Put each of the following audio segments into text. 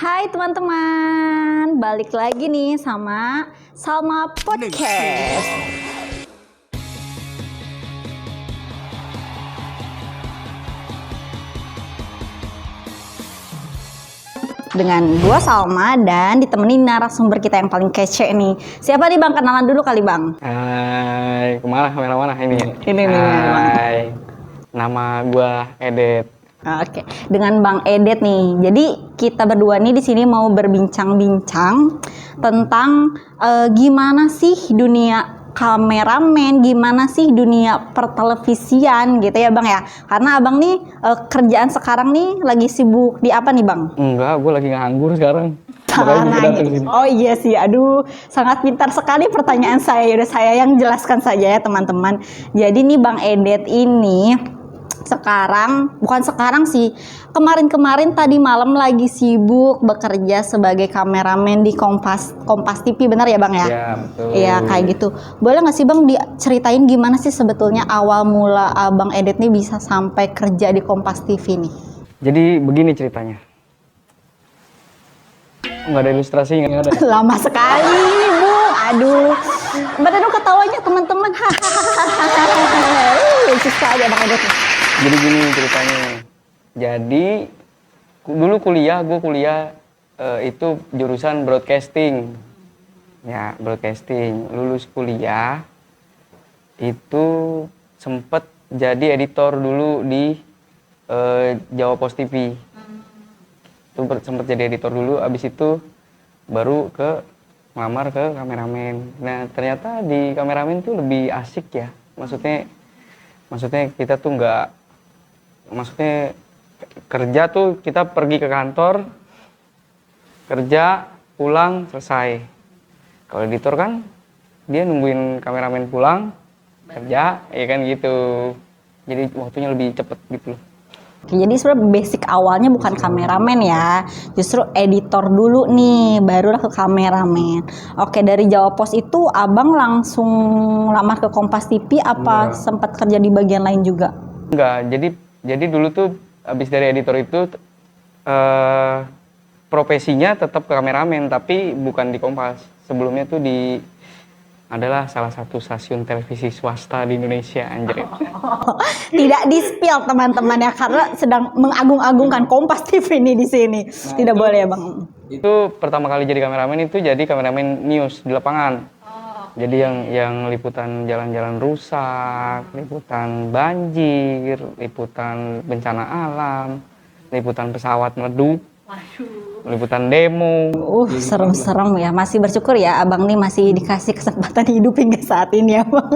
Hai teman-teman, balik lagi nih sama Salma Podcast. Dengan gua Salma dan ditemenin narasumber kita yang paling kece nih. Siapa nih Bang? Kenalan dulu kali Bang. Hai, kemana kamera mana ini? Ini nih. Hai, nama gua Edet. Oke, dengan Bang Edet nih. Jadi kita berdua nih di sini mau berbincang-bincang tentang gimana sih dunia kameramen, gimana sih dunia pertelevisian gitu ya Bang ya. Karena Abang nih kerjaan sekarang nih lagi sibuk di apa nih Bang? Enggak, gua lagi nganggur sekarang. Makanya gua datang sini. Oh iya sih, aduh sangat pintar sekali pertanyaan saya. Udah saya yang jelaskan saja ya teman-teman. Jadi nih Bang Edet ini bukan sekarang sih, kemarin tadi malam lagi sibuk bekerja sebagai kameramen di Kompas TV, benar ya Bang ya? Iya, betul. Iya kayak gitu. Boleh nggak sih Bang diceritain gimana sih sebetulnya awal mula Abang Edet nih bisa sampai kerja di Kompas TV nih? Jadi begini ceritanya. Nggak ada ilustrasi, nggak ada. Lama sekali Bu, aduh. Mbak dong ketawanya teman-teman. Lucu sekali Abang Edet. Jadi gini ceritanya. Jadi dulu gue kuliah itu jurusan broadcasting. Ya, broadcasting. Lulus kuliah itu sempet jadi editor dulu di Jawa Post TV. Itu sempet jadi editor dulu, abis itu baru ngelamar ke kameramen. Nah ternyata di kameramen tuh lebih asik ya. Maksudnya kita tuh maksudnya kerja tuh kita pergi ke kantor, kerja, pulang, selesai. Kalau editor kan dia nungguin kameramen pulang, kerja, ya kan gitu. Jadi waktunya lebih cepet gitu loh. Oke, jadi sebenarnya basic awalnya bukan kameramen ya, justru editor dulu nih, barulah ke kameramen. Oke, dari Jawa Pos itu abang langsung lamar ke Kompas TV apa sempat kerja di bagian lain juga? Enggak, jadi dulu tuh abis dari editor itu profesinya tetap ke kameramen, tapi bukan di Kompas. Sebelumnya tuh adalah salah satu stasiun televisi swasta di Indonesia, anjir. Tidak di-spill teman-teman ya, karena sedang mengagung-agungkan Kompas TV ini di sini. Nah, tidak boleh ya Bang. Itu pertama kali jadi kameramen itu jadi kameramen news di lapangan. Jadi yang liputan jalan-jalan rusak, liputan banjir, liputan bencana alam, liputan pesawat meleduk, liputan demo. Serem-serem ya. Masih bersyukur ya abang nih masih dikasih kesempatan hidup hingga saat ini ya Bang.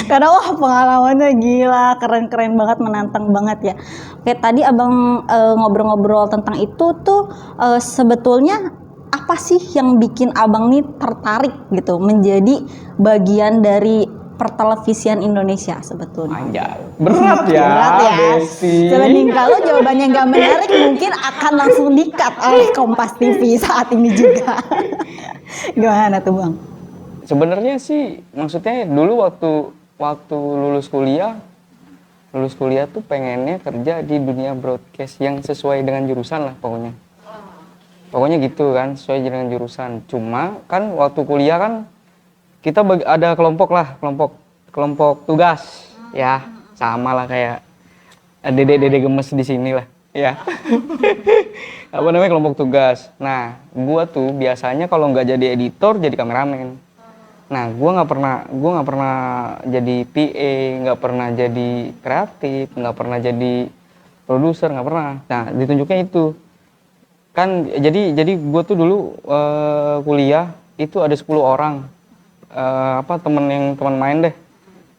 Karena wah pengalamannya gila, keren-keren banget, menantang banget ya. Oke, tadi abang ngobrol-ngobrol tentang itu tuh sebetulnya apa sih yang bikin abang nih tertarik gitu menjadi bagian dari pertelevisian Indonesia sebetulnya? Anjay, berat ya. Berat ya. Sebenarnya kalau jawabannya nggak menarik mungkin akan langsung di-cut oleh Kompas TV saat ini juga. Gimana tuh Bang? Sebenarnya sih maksudnya dulu waktu lulus kuliah tuh pengennya kerja di dunia broadcast yang sesuai dengan jurusan lah pokoknya. Pokoknya gitu kan, sesuai dengan jurusan. Cuma kan waktu kuliah kan kita ada kelompok tugas ya, sama lah kayak dede gemes di sini lah ya. Apa namanya, kelompok tugas. Nah gua tuh biasanya kalau nggak jadi editor jadi kameramen. Nah gua nggak pernah jadi PA, nggak pernah jadi kreatif, nggak pernah jadi produser, nggak pernah. Nah ditunjuknya itu kan, jadi gue tuh dulu kuliah itu ada 10 orang teman main deh,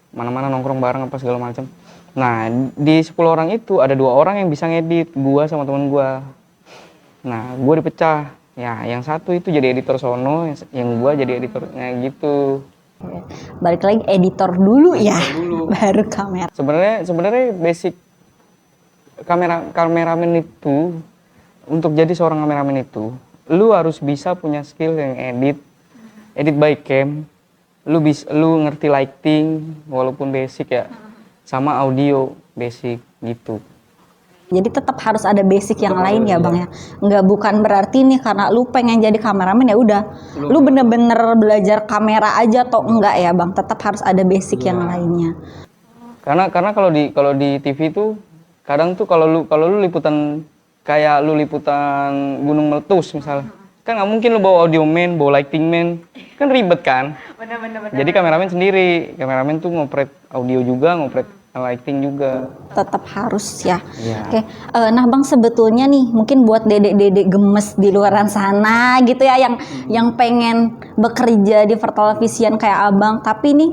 mana-mana nongkrong bareng apa segala macam. Nah di 10 orang itu ada 2 orang yang bisa ngedit, gue sama teman gue. Nah gue dipecah ya, yang satu itu jadi editor sono, yang gue jadi editornya gitu. Balik lagi editor dulu ya, baru kamera. Sebenarnya basic kameramen itu, untuk jadi seorang kameramen itu, lu harus bisa punya skill yang edit by cam, lu ngerti lighting walaupun basic ya, sama audio basic gitu. Jadi tetap harus ada basic yang lain ya bang ya. Nggak, bukan berarti nih karena lu pengen jadi kameramen ya udah lu bener-bener belajar kamera aja atau enggak ya bang. Tetap harus ada basic yang lainnya. Karena kalau di TV tuh kadang tuh kalau lu liputan kayak lu liputan gunung meletus misalnya, kan nggak mungkin lu bawa audio man, bawa lighting man, kan ribet kan. Jadi kameramen sendiri, kameramen tuh ngoprek audio juga, ngoprek lighting juga. Tetap harus ya. Iya. Oke. Nah bang, sebetulnya nih mungkin buat dedek-dedek gemes di luaran sana gitu ya, yang pengen bekerja di pertelevisian kayak abang, tapi nih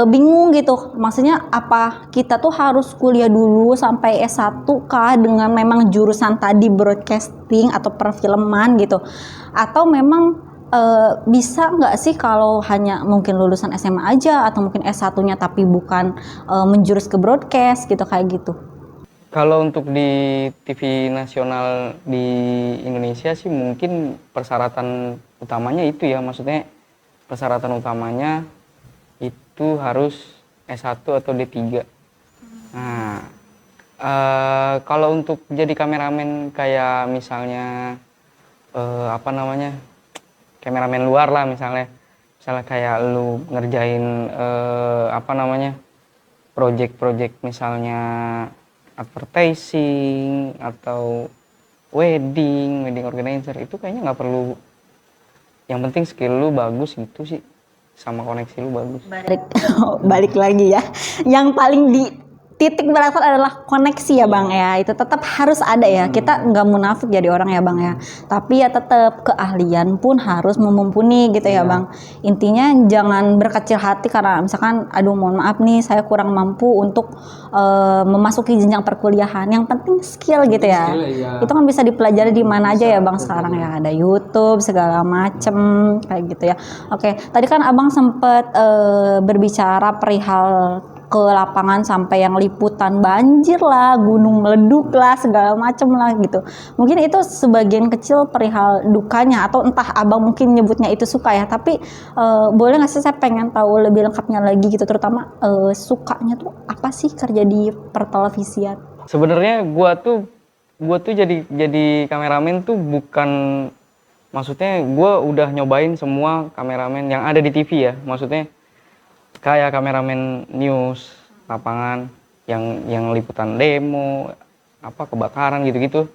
bingung gitu. Maksudnya apa kita tuh harus kuliah dulu sampai S1 kah dengan memang jurusan tadi broadcasting atau perfilman gitu, atau memang bisa nggak sih kalau hanya mungkin lulusan SMA aja atau mungkin S1-nya tapi bukan menjurus ke broadcast gitu kayak gitu. Kalau untuk di TV nasional di Indonesia sih mungkin persyaratan utamanya itu ya, maksudnya persyaratan utamanya itu harus S1 atau D3. Nah, kalau untuk jadi kameramen kayak misalnya apa namanya, kameramen luar lah misalnya kayak lu ngerjain apa namanya, project misalnya advertising atau wedding organizer, itu kayaknya nggak perlu, yang penting skill lu bagus gitu sih, sama koneksi lu bagus. Balik lagi ya, yang paling di titik berat adalah koneksi ya bang ya, itu tetap harus ada ya. Kita nggak munafik jadi orang ya bang ya, tapi ya tetap keahlian pun harus mumpuni gitu ya bang. Intinya jangan berkecil hati karena misalkan aduh mohon maaf nih saya kurang mampu untuk memasuki jenjang perkuliahan. Yang penting skill gitu ya. Itu kan bisa dipelajari di mana aja ya bang sekarang ya, ada YouTube segala macem kayak gitu ya. Oke, tadi kan abang sempet berbicara perihal ke lapangan sampai yang liputan banjir lah, gunung meleduk lah, segala macem lah gitu. Mungkin itu sebagian kecil perihal dukanya, atau entah abang mungkin nyebutnya itu suka ya, tapi boleh nggak sih saya pengen tahu lebih lengkapnya lagi gitu, terutama sukanya tuh apa sih kerja di pertelevisian? Sebenarnya gua tuh jadi kameramen tuh bukan, maksudnya gua udah nyobain semua kameramen yang ada di TV ya, maksudnya kayak kameramen news lapangan yang liputan demo, apa kebakaran gitu-gitu.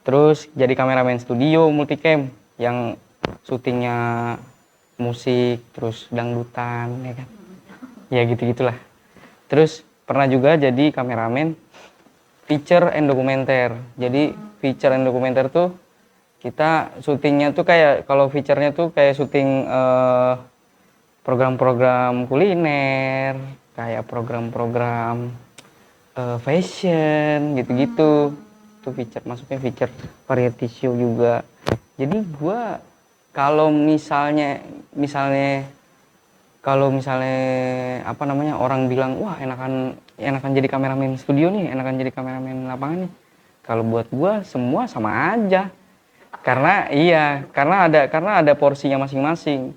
Terus jadi kameramen studio multicam yang syutingnya musik terus dangdutan ya kan. Ya gitu-gitulah. Terus pernah juga jadi kameramen feature and dokumenter. Jadi feature and dokumenter tuh kita syutingnya tuh kayak, kalau feature-nya tuh kayak syuting program-program kuliner, kayak program-program fashion gitu-gitu. Itu feature, masuknya feature variety show juga. Jadi gua kalau misalnya apa namanya, orang bilang wah enakan jadi kameramen studio nih, enakan jadi kameramen lapangan nih. Kalau buat gua semua sama aja. Karena ada porsinya masing-masing.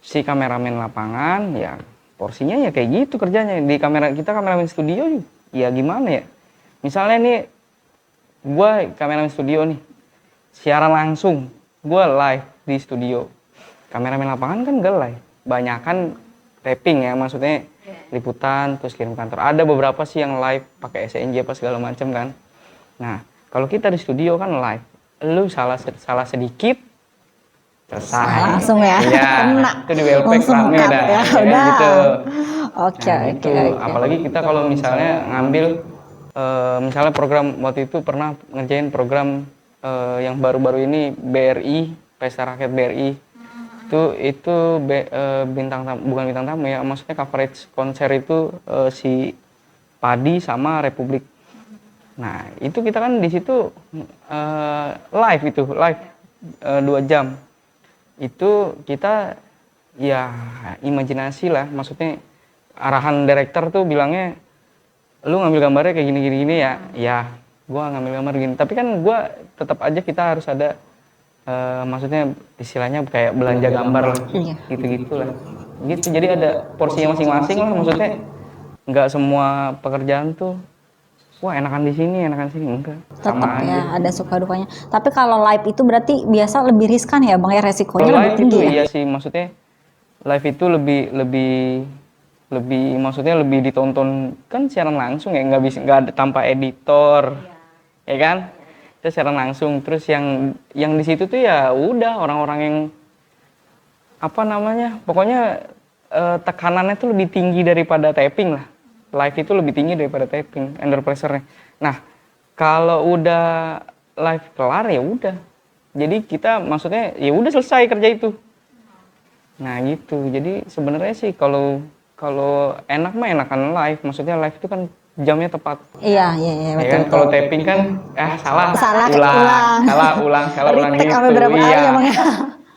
Si kameramen lapangan ya porsinya ya kayak gitu kerjanya. Di kita kameramen studio ya gimana ya, misalnya nih gue kameramen studio nih, siaran langsung gue live di studio. Kameramen lapangan kan gak live, banyakan taping ya, maksudnya liputan terus kirim kantor. Ada beberapa sih yang live pakai SNJ apa segala macam kan. Nah kalau kita di studio kan live, lu salah sedikit selesai langsung ya, kena itu di Welpex rame dah ya, udah gitu. Oke. Apalagi kita kalau misalnya ngambil misalnya program, waktu itu pernah ngerjain program yang baru-baru ini BRI, Pesta Rakyat BRI. Itu bintang tamu, bukan bintang tamu ya, maksudnya coverage konser itu si Padi sama Republik. Nah itu kita kan di situ live 2 jam. Itu kita ya imajinasi lah, maksudnya arahan direktur tuh bilangnya lu ngambil gambarnya kayak gini ya gua ngambil gambar gini, tapi kan gua tetap aja kita harus ada maksudnya istilahnya kayak belanja gambar lah, gitu lah gitu. Jadi ada porsinya masing-masing lah, maksudnya nggak semua pekerjaan tuh wah enakan di sini, enggak. Tetap Sama aja. ya ada suka dukanya. Tapi kalau live itu berarti biasa lebih riskan ya Bang ya, resikonya Kalau lebih live tinggi itu ya. iya sih, maksudnya live itu lebih maksudnya lebih ditonton kan siaran langsung ya, nggak ada tanpa editor, ya kan? Itu siaran langsung. Terus yang di situ tuh ya udah orang-orang yang apa namanya, pokoknya tekanannya tuh lebih tinggi daripada tapping lah. Live itu lebih tinggi daripada tapping, under pressure-nya. Nah, kalau udah live kelar ya udah. Jadi kita maksudnya ya udah selesai kerja itu. Nah, gitu. Jadi sebenarnya sih kalau enak mah enakan live. Maksudnya live itu kan jamnya tepat. Iya Ya betul kan betul. kalau tapping kan salah, Salah, ulang, Retake sampai gitu. berapa kali Iya. ya Bang ya?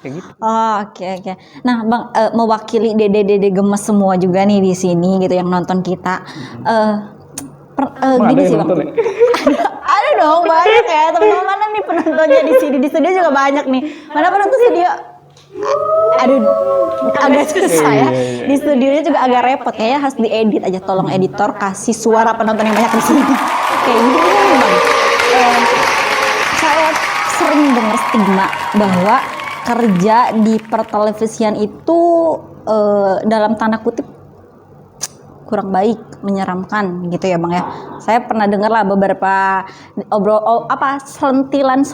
Kayak gitu. Oh, oke. Nah, Bang, mewakili dede-dede gemes semua juga nih di sini gitu yang nonton kita. Gini sih Bang. Ada dong banyak ya teman-teman, mana nih penontonnya di sini, di studio juga banyak nih. Mana penonton studio? Aduh, agak susah ya. Di studionya juga agak repot, kayaknya harus diedit aja. Tolong editor kasih suara penonton yang banyak di sini. Kayak gini nih Bang. Saya sering dengar stigma bahwa kerja di pertelevisian itu dalam tanda kutip kurang baik, menyeramkan gitu ya Bang ya. Saya pernah dengar lah beberapa selentilan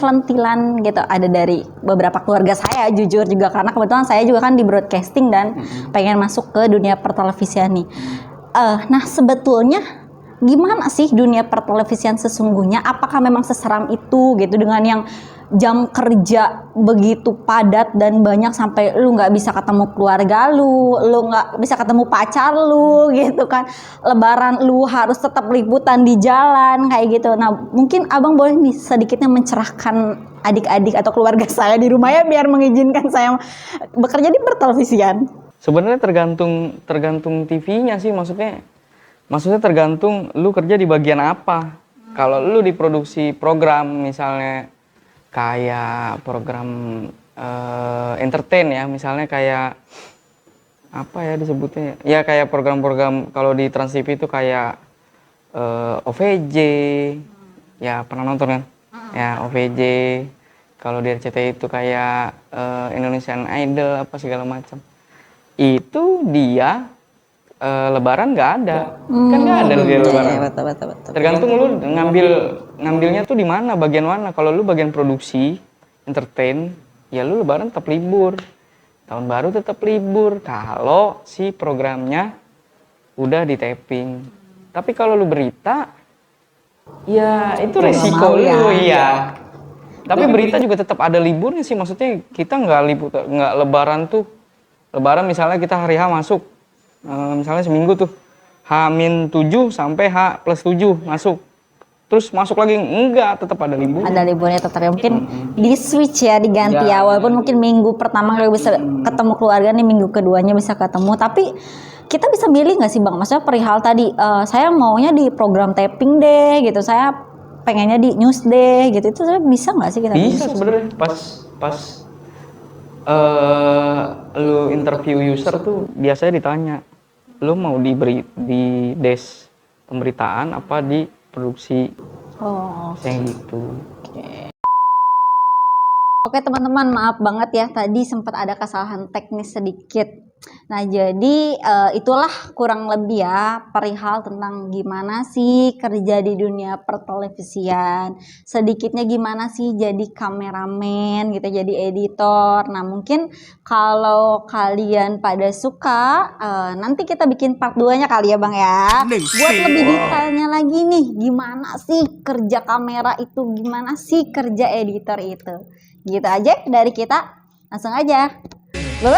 gitu ada dari beberapa keluarga saya, jujur juga karena kebetulan saya juga kan di broadcasting dan pengen masuk ke dunia pertelevisian nih. Nah, sebetulnya gimana sih dunia pertelevisian sesungguhnya? Apakah memang seseram itu gitu dengan yang jam kerja begitu padat dan banyak sampai lu nggak bisa ketemu keluarga lu nggak bisa ketemu pacar lu gitu kan, lebaran lu harus tetap liputan di jalan kayak gitu. Nah, mungkin Abang boleh nih sedikitnya mencerahkan adik-adik atau keluarga saya di rumah ya biar mengizinkan saya bekerja di pertelevisian. Sebenarnya tergantung TV-nya sih, maksudnya tergantung lu kerja di bagian apa. Kalau lu di produksi program misalnya kayak program entertain ya, misalnya kayak apa ya disebutnya, ya kayak program-program kalau di Trans TV itu kayak OVJ, ya pernah nonton kan? Ya OVJ. Kalau di RCTI itu kayak Indonesian Idol apa segala macam. Itu dia lebaran nggak ada, kan nggak ada dia lebaran. Ya, betul. Tergantung lu ngambilnya tuh di mana, bagian mana. Kalau lu bagian produksi entertain, ya lu lebaran tetap libur, tahun baru tetap libur kalau si programnya udah di tapping. Tapi kalau lu berita, ya itu resiko lu ya. Tapi berita juga tetap ada liburnya sih, maksudnya kita nggak lebaran tuh. Lebaran misalnya kita hari H masuk, misalnya seminggu tuh H-7 sampai H+7 masuk, terus masuk lagi enggak, tetap ada libur. Ada liburnya tetap ya, mungkin di switch ya, diganti ya, walaupun mungkin minggu pertama nggak bisa ketemu keluarga nih, minggu keduanya bisa ketemu. Tapi kita bisa milih nggak sih Bang, maksudnya perihal tadi saya maunya di program tapping deh gitu, saya pengennya di news deh gitu, itu saya bisa nggak sih kita? Bisa sebenarnya pas lu interview user tuh biasanya ditanya, lu mau di desk pemberitaan apa di produksi, yang gitu. Oke teman-teman, maaf banget ya tadi sempat ada kesalahan teknis sedikit. Nah, jadi itulah kurang lebih ya perihal tentang gimana sih kerja di dunia pertelevisian. Sedikitnya gimana sih jadi kameramen gitu, jadi editor. Nah, mungkin kalau kalian pada suka nanti kita bikin part 2-nya kali ya Bang ya. Buat lebih detailnya lagi nih, gimana sih kerja kamera itu, gimana sih kerja editor itu. Gitu aja dari kita, langsung aja. Bye-bye.